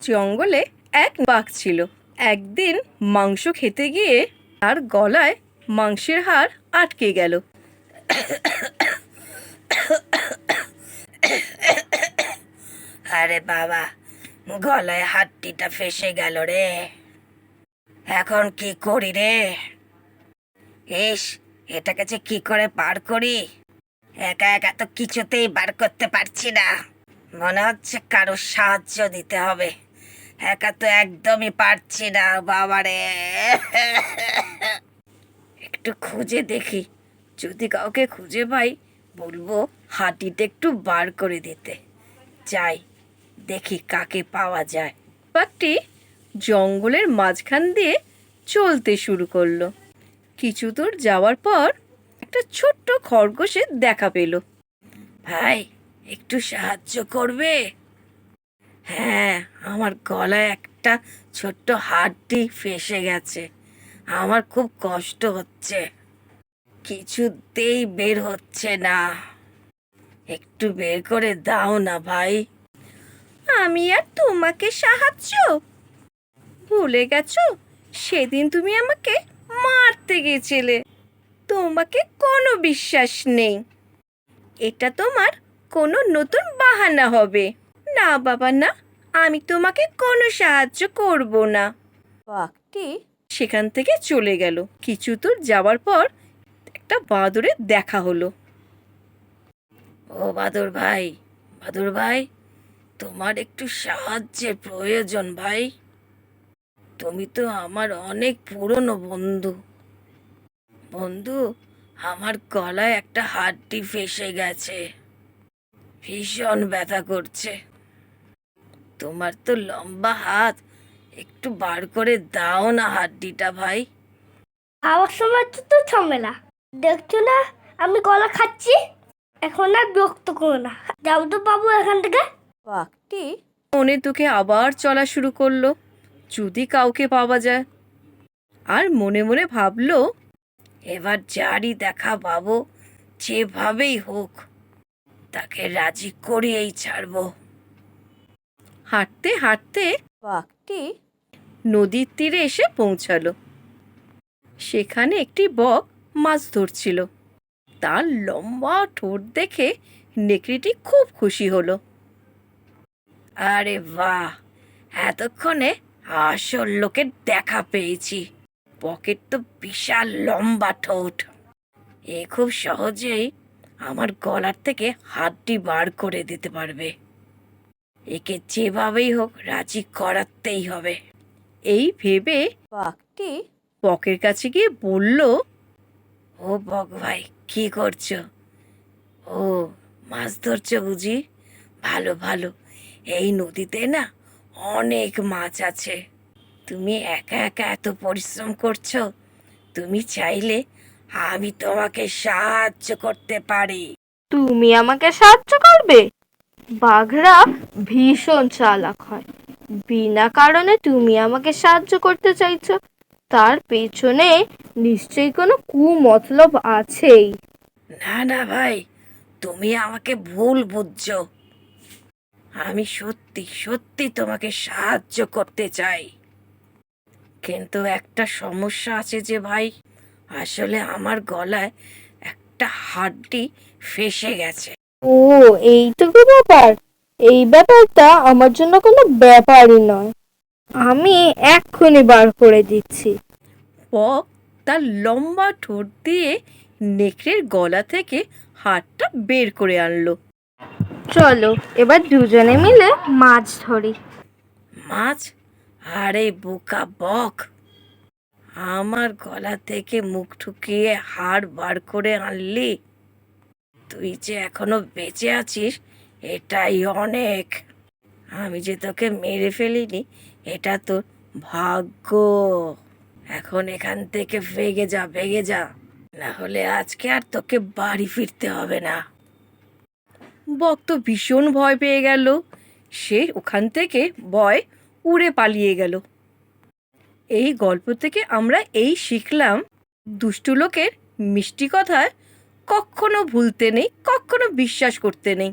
জঙ্গলে এক বাঘ ছিল। একদিন মাংস খেতে গিয়ে তার গলায় মাংসের হাড় আটকে গেল। আরে বাবা, গলায় হাড্ডিটা ফেসে গেল রে। এখন কি করি রে? ইস, এটাকে যে কি করে বার করি, একা একা তো কিছুতেই বার করতে পারছি না। মনে হচ্ছে কারো সাহায্য দিতে হবে, একা তো একদমই পারছি না বাবারে। একটু খুঁজে দেখি, যদি কাউকে খুঁজে পাই বলবো হাঁটিটা একটু বার করে দিতে। যাই, দেখি কাকে পাওয়া যায়। বাঘটি জঙ্গলের মাঝখান দিয়ে চলতে শুরু করলো। কিছু দূর যাওয়ার পর একটা ছোট্ট খরগোশের দেখা পেল। ভাই, একটু সাহায্য করবে? হ্যাঁ, আমার গলায় একটা ছোট্ট হাড্ডি ফেসে গেছে, আমার খুব কষ্ট হচ্ছে, কিছুতেই বের হচ্ছে না, একটু বের করে দাও না ভাই। আমি আর তোমাকে সাহায্য? ভুলে গেছো সেদিন তুমি আমাকে মারতে গেছিলে? তোমাকে কোনো বিশ্বাস নেই। এটা তোমার কোনো নতুন বাহানা হবে। না বাবা না, আমি তোমাকে কোনো সাহায্য করব না। বাঘটি সেখান থেকে চলে গেল। কিছু দূর যাওয়ার পর একটা বাঁদরের দেখা হলো। ও বাদুর ভাই, বাদুর ভাই, তোমার একটু সাহায্যের প্রয়োজন ভাই। তুমি তো আমার অনেক পুরনো বন্ধু। বন্ধু, আমার গলায় একটা হাড্ডি ফেসে গেছে, ভীষণ ব্যথা করছে। তোমার তো লম্বা হাত, একটু বার করে দাও না হাড্ডিটা ভাই। খাওয়ার সময় তো ঝামেলা, দেখছো না আমি কলা খাচ্ছি? এখন আর বিরক্ত করো না, যাও তো বাবু এখান থেকে। বাঘটি মনে দুঃখে আবার চলা শুরু করলো, যদি কাউকে পাওয়া যায়। আর মনে মনে ভাবলো, এবার যারই দেখা পাবো, যেভাবেই হোক তাকে রাজি করিয়েই ছাড়বো। হাঁটতে হাঁটতে বাঘটি নদীর তীরে এসে পৌঁছালো। সেখানে একটি বক মাছ ধরছিল। তার লম্বা ঠোঁট দেখে নেকড়েটি খুব খুশি হলো। আরে বাহ, এতক্ষণে আসল লোকের দেখা পেয়েছি। পকেট তো বিশাল লম্বা ঠোঁট, এ খুব সহজেই আমার গলার থেকে হাড্ডি বার করে দিতে পারবে। একে যেভাবেই হোক রাজি করাতেই হবে। এই ভেবে বাঘটি বকের কাছে গিয়ে বলল, ও বক ভাই, কি করছো? ও, মাছ ধরছো বুঝি? ভালো ভালো, এই নদীতে না অনেক মাছ আছে। তুমি একা একা এত পরিশ্রম করছো, তুমি চাইলে আমি তোমাকে সাহায্য করতে পারি। তুমি আমাকে সাহায্য করবে? বাঘরা ভীষণ চালাক হয়, বিনা কারণে তুমি আমাকে সাহায্য করতে চাইছো, তার পেছনে নিশ্চয়ই কোনো কুমতলব আছেই। না না ভাই, তুমি আমাকে ভুল বুঝছো। আমি সত্যি সত্যি তোমাকে সাহায্য করতে চাই, কিন্তু একটা সমস্যা আছে যে ভাই, আসলে আমার গলায় একটা হাড্ডি ফেসে গেছে। ও, এইটুকু ব্যাপার? এই ব্যাপারটা আমার জন্য কোনো ব্যাপারই নয়, আমি এক্ষুনি বার করে দিচ্ছি। বক তার লম্বা ঠোঁট দিয়ে নেকড়ের গলা থেকে হাড়টা বের করে আনলো। চলো এবার দুজনে মিলে মাছ ধরি। মাছ? আরে বোকা বক, আমার গলা থেকে মুখ ঠুকিয়ে হাড় বার করে আনলি, তুই যে এখনো বেঁচে আছিস এটাই অনেক। আমি যে তোকে মেরে ফেলিনি এটা তোর ভাগ্য। এখন এখান থেকে ভেগে যা, ভেগে যা, না হলে আজকে আর তোকে বাড়ি ফিরতে হবে না। বক তো ভীষণ ভয় পেয়ে গেল। সে ওখান থেকে ভয় উড়ে পালিয়ে গেল। এই গল্প থেকে আমরা এই শিখলাম, দুষ্টু লোকের মিষ্টি কথায় কখনো ভুলতে নেই, কখনো বিশ্বাস করতে নেই।